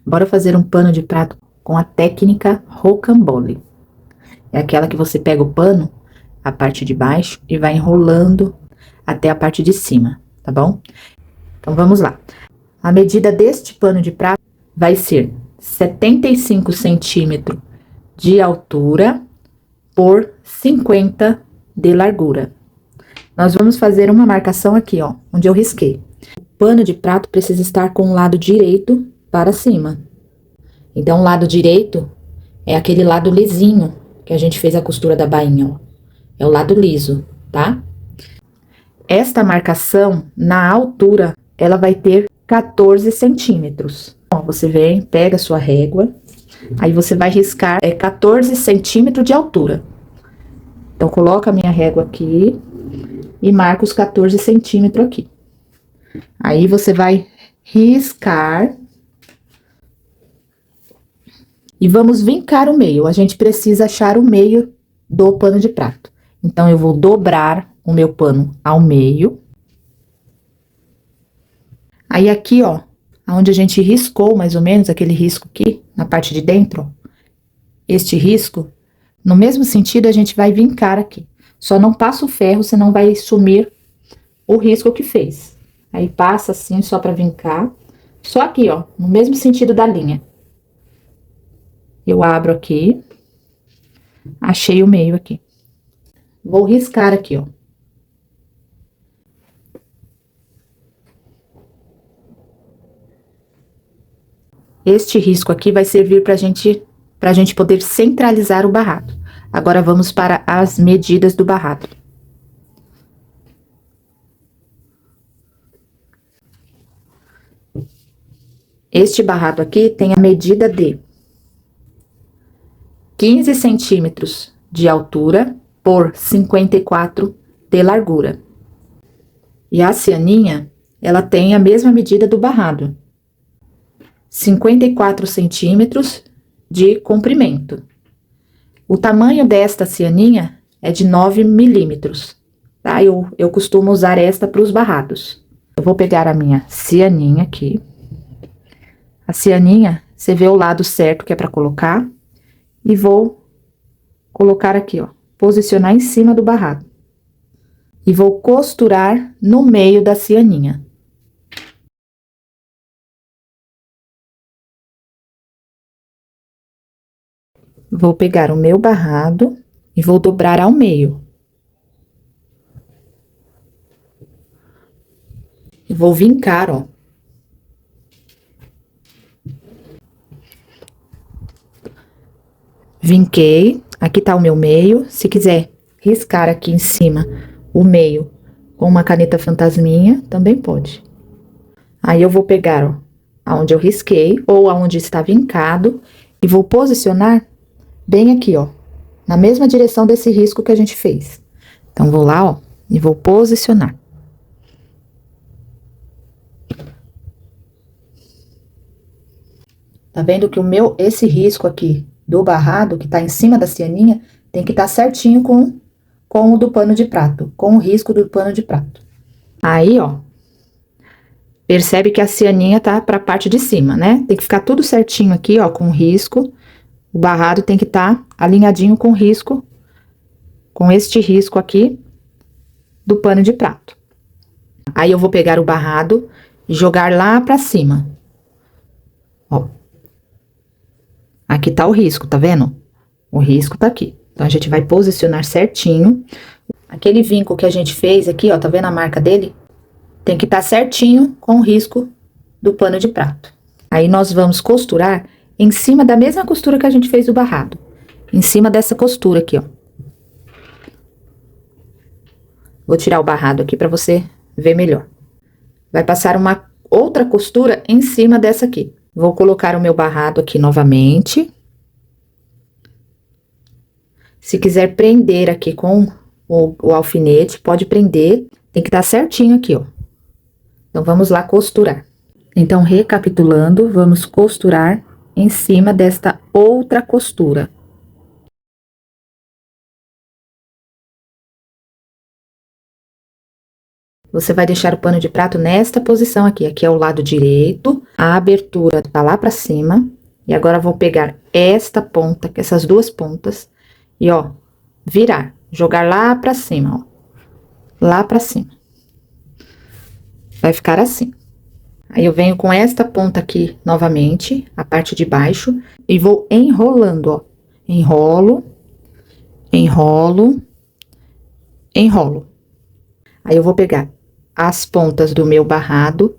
Bora fazer um pano de prato com a técnica rocambole. É aquela que você pega o pano, a parte de baixo, e vai enrolando até a parte de cima, tá bom? Então, vamos lá. A medida deste pano de prato vai ser 75 centímetros de altura por 50 de largura. Nós vamos fazer uma marcação aqui, ó, onde eu risquei. O pano de prato precisa estar com o lado direito para cima. Então, o lado direito é aquele lado lisinho que a gente fez a costura da bainha, ó. É o lado liso, tá? Esta marcação, na altura, ela vai ter 14 centímetros. Ó, você vem, pega a sua régua, aí você vai riscar 14 centímetros de altura. Então, coloca a minha régua aqui e marca os 14 centímetros aqui. Aí, você vai riscar. E vamos vincar o meio. A gente precisa achar o meio do pano de prato. Então, eu vou dobrar o meu pano ao meio. Aí, aqui, ó, onde a gente riscou mais ou menos, aquele risco aqui, na parte de dentro, ó, este risco, no mesmo sentido, a gente vai vincar aqui. Só não passa o ferro, senão vai sumir o risco que fez. Aí, passa assim, só pra vincar. Só aqui, ó, no mesmo sentido da linha. Eu abro aqui, achei o meio aqui. Vou riscar aqui, ó. Este risco aqui vai servir pra gente poder centralizar o barrado. Agora, vamos para as medidas do barrado. Este barrado aqui tem a medida de 15 centímetros de altura por 54 de largura. E a cianinha, ela tem a mesma medida do barrado. 54 centímetros de comprimento. O tamanho desta cianinha é de 9 milímetros, tá? Eu costumo usar esta para os barrados. Eu vou pegar a minha cianinha aqui. A cianinha, você vê o lado certo que é para colocar. E vou colocar aqui, ó, posicionar em cima do barrado. E vou costurar no meio da cianinha. Vou pegar o meu barrado e vou dobrar ao meio. E vou vincar, ó. Vinquei, aqui tá o meu meio. Se quiser riscar aqui em cima o meio com uma caneta fantasminha, também pode. Aí, eu vou pegar, ó, aonde eu risquei, ou aonde está vincado, e vou posicionar bem aqui, ó, na mesma direção desse risco que a gente fez. Então, vou lá, ó, e vou posicionar. Tá vendo que esse risco aqui do barrado, que tá em cima da cianinha, tem que estar certinho com o do pano de prato, com o risco do pano de prato. Aí, ó, percebe que a cianinha tá pra parte de cima, né? Tem que ficar tudo certinho aqui, ó, com o risco. O barrado tem que estar alinhadinho com o risco, com este risco aqui do pano de prato. Aí, eu vou pegar o barrado e jogar lá pra cima. Ó. Aqui tá o risco, tá vendo? O risco tá aqui. Então, a gente vai posicionar certinho. Aquele vinco que a gente fez aqui, ó, tá vendo a marca dele? Tem que estar certinho com o risco do pano de prato. Aí, nós vamos costurar em cima da mesma costura que a gente fez do barrado. Em cima dessa costura aqui, ó. Vou tirar o barrado aqui pra você ver melhor. Vai passar uma outra costura em cima dessa aqui. Vou colocar o meu barrado aqui novamente. Se quiser prender aqui com o alfinete, pode prender. Tem que estar certinho aqui, ó. Então, vamos lá costurar. Então, recapitulando, vamos costurar em cima desta outra costura. você vai deixar o pano de prato nesta posição aqui. Aqui é o lado direito, a abertura tá lá pra cima. E agora, eu vou pegar esta ponta, essas duas pontas, e ó, virar, jogar lá pra cima, ó. Lá pra cima. Vai ficar assim. Aí, eu venho com esta ponta aqui, novamente, a parte de baixo, e vou enrolando, ó. Enrolo, enrolo, enrolo. Aí, eu vou pegar as pontas do meu barrado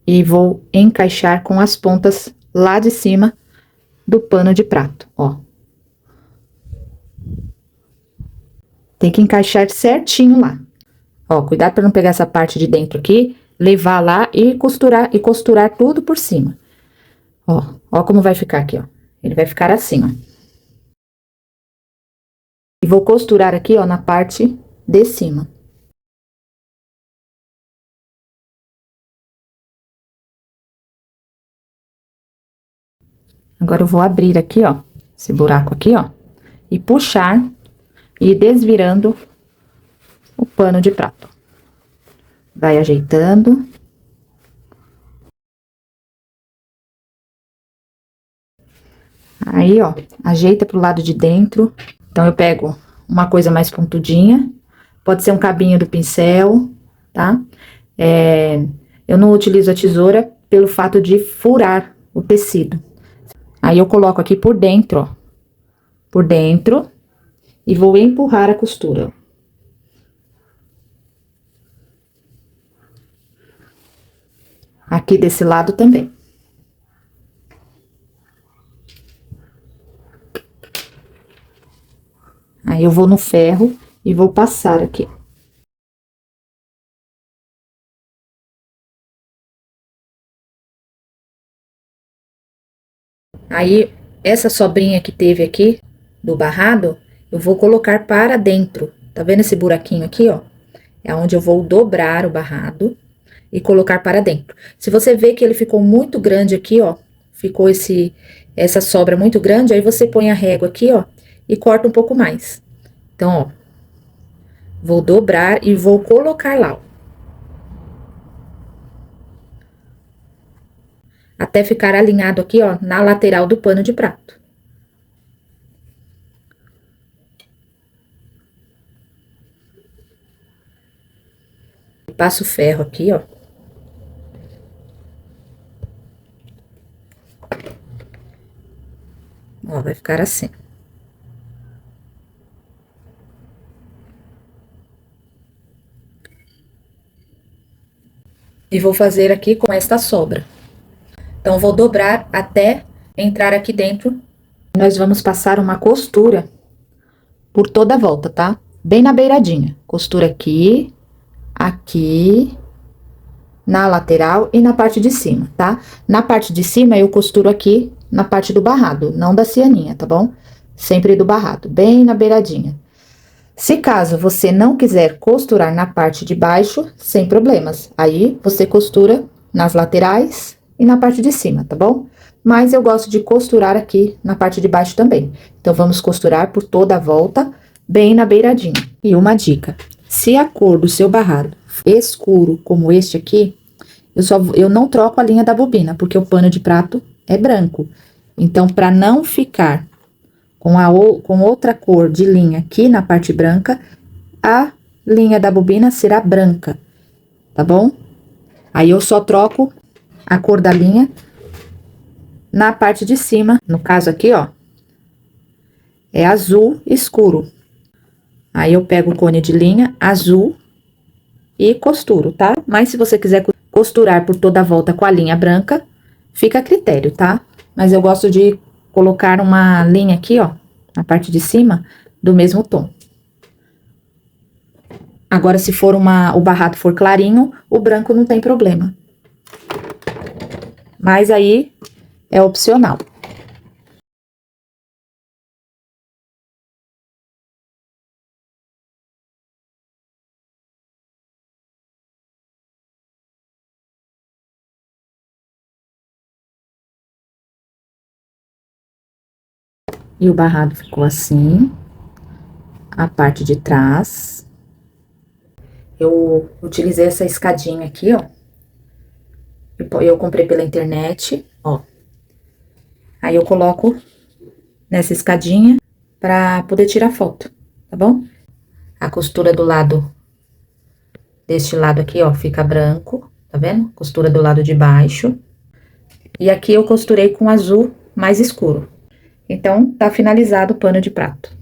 e vou encaixar com as pontas lá de cima do pano de prato, ó. Tem que encaixar certinho lá. Ó, cuidado para não pegar essa parte de dentro aqui, levar lá e costurar tudo por cima. Ó como vai ficar aqui, ó. Ele vai ficar assim, ó. E vou costurar aqui, ó, na parte de cima. Agora, eu vou abrir aqui, ó, esse buraco aqui, ó, e puxar e ir desvirando o pano de prato. Vai ajeitando. Aí, ó, ajeita pro lado de dentro. Então, eu pego uma coisa mais pontudinha, pode ser um cabinho do pincel, tá? Eu não utilizo a tesoura pelo fato de furar o tecido. Aí, eu coloco aqui por dentro, ó, por dentro, e vou empurrar a costura. Aqui desse lado também. Aí, eu vou no ferro e vou passar aqui. Aí, essa sobrinha que teve aqui, do barrado, eu vou colocar para dentro. Tá vendo esse buraquinho aqui, ó? É onde eu vou dobrar o barrado e colocar para dentro. Se você vê que ele ficou muito grande aqui, ó, ficou essa sobra muito grande, aí você põe a régua aqui, ó, e corta um pouco mais. Então, ó, vou dobrar e vou colocar lá, ó. Até ficar alinhado aqui, ó, na lateral do pano de prato. Passo o ferro aqui, ó. Ó, vai ficar assim. E vou fazer aqui com esta sobra. Então, vou dobrar até entrar aqui dentro. Nós vamos passar uma costura por toda a volta, tá? Bem na beiradinha. Costura aqui, aqui, na lateral e na parte de cima, tá? Na parte de cima, eu costuro aqui na parte do barrado, não da cianinha, tá bom? Sempre do barrado, bem na beiradinha. Se caso você não quiser costurar na parte de baixo, sem problemas. Aí, você costura nas laterais e na parte de cima, tá bom? Mas eu gosto de costurar aqui na parte de baixo também. Então, vamos costurar por toda a volta, bem na beiradinha. E uma dica: se a cor do seu barrado escuro, como este aqui, eu não troco a linha da bobina, porque o pano de prato é branco. Então, para não ficar com outra cor de linha aqui na parte branca, a linha da bobina será branca, tá bom? Aí, eu só troco a cor da linha na parte de cima, no caso aqui, ó, é azul escuro. Aí, eu pego o cone de linha azul e costuro, tá? Mas se você quiser costurar por toda a volta com a linha branca, fica a critério, tá? Mas eu gosto de colocar uma linha aqui, ó, na parte de cima, do mesmo tom. Agora, se for o barrado for clarinho, o branco não tem problema. Mas aí, é opcional. E o barrado ficou assim, a parte de trás. Eu utilizei essa escadinha aqui, ó. Eu comprei pela internet, ó. Aí eu coloco nessa escadinha pra poder tirar foto, tá bom? A costura do lado, deste lado aqui, ó, fica branco, tá vendo? Costura do lado de baixo. E aqui eu costurei com azul mais escuro. Então, tá finalizado o pano de prato.